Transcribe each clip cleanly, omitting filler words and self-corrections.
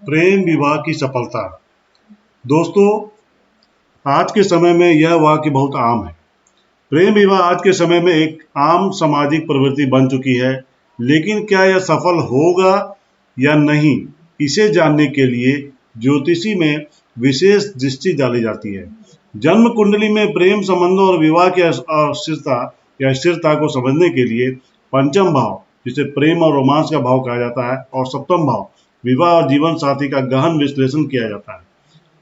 प्रेम विवाह की सफलता। दोस्तों, आज के समय में यह वाक्य बहुत आम है। प्रेम विवाह आज के समय में एक आम सामाजिक प्रवृत्ति बन चुकी है, लेकिन क्या यह सफल होगा या नहीं, इसे जानने के लिए ज्योतिषी में विशेष दृष्टि डाली जाती है। जन्म कुंडली में प्रेम संबंधों और विवाह की अस्थिरता या स्थिरता को समझने के लिए पंचम भाव, जिसे प्रेम और रोमांस का भाव कहा जाता है, और सप्तम भाव, विवाह और जीवन साथी का गहन विश्लेषण किया जाता है।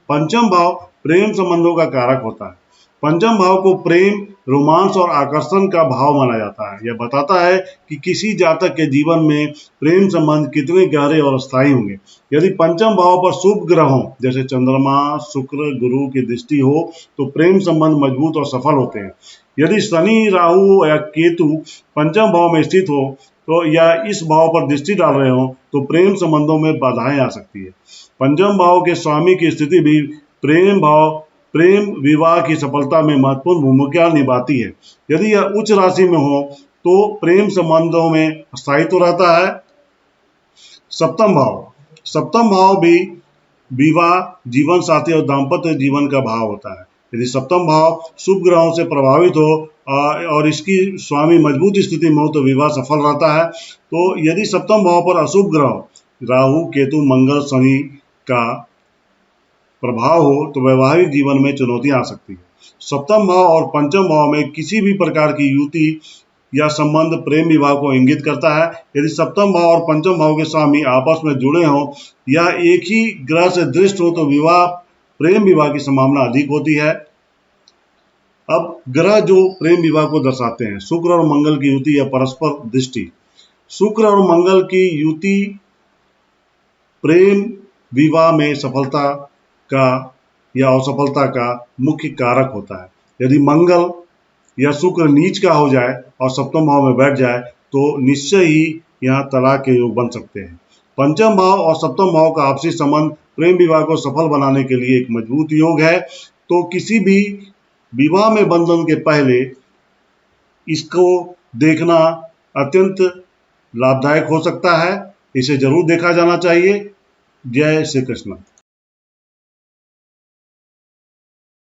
पंचम भाव प्रेम संबंधों का कारक होता है। पंचम भाव को प्रेम, रोमांस और आकर्षण का भाव माना जाता है। यह बताता है कि किसी जातक के जीवन में प्रेम संबंध कितने गहरे और स्थायी होंगे। यदि पंचम भाव पर शुभ ग्रहों जैसे चंद्रमा, शुक्र, गुरु की दृष्टि हो तो प्रेम संबंध मजबूत और सफल होते हैं। यदि शनि, राहु या केतु पंचम भाव में स्थित हो तो या इस भाव पर दृष्टि डाल रहे हो तो प्रेम संबंधों में बाधाएं आ सकती है। पंचम भाव के स्वामी की स्थिति भी प्रेम विवाह की सफलता में महत्वपूर्ण भूमिका निभाती है। यदि यह उच्च राशि में हो तो प्रेम संबंधों में स्थायित्व रहता है। सप्तम भाव भी विवाह, जीवन साथी और दाम्पत्य जीवन का भाव होता है। यदि सप्तम भाव शुभ ग्रहों से प्रभावित हो और इसकी स्वामी मजबूत स्थिति में हो तो विवाह सफल रहता है। तो यदि सप्तम भाव पर अशुभ ग्रह राहु, केतु, मंगल, शनि का प्रभाव हो तो वैवाहिक जीवन में चुनौतियां आ सकती है। सप्तम भाव और पंचम भाव में किसी भी प्रकार की युति या संबंध प्रेम विवाह को इंगित करता है। यदि सप्तम भाव और पंचम भाव के स्वामी आपस में जुड़े हों या एक ही ग्रह से दृष्ट हो तो प्रेम विवाह की संभावना अधिक होती है। अब ग्रह जो प्रेम विवाह को दर्शाते हैं, शुक्र और मंगल की युति या परस्पर दृष्टि। शुक्र और मंगल की युति प्रेम विवाह में सफलता का या असफलता का मुख्य कारक होता है। यदि मंगल या शुक्र नीच का हो जाए और सप्तम भाव में बैठ जाए तो निश्चय ही यहाँ तलाक के योग बन सकते हैं। पंचम भाव और सप्तम भाव का आपसी संबंध प्रेम विवाह को सफल बनाने के लिए एक मजबूत योग है। तो किसी भी विवाह में बंधन के पहले इसको देखना अत्यंत लाभदायक हो सकता है। इसे जरूर देखा जाना चाहिए। जय श्री कृष्ण।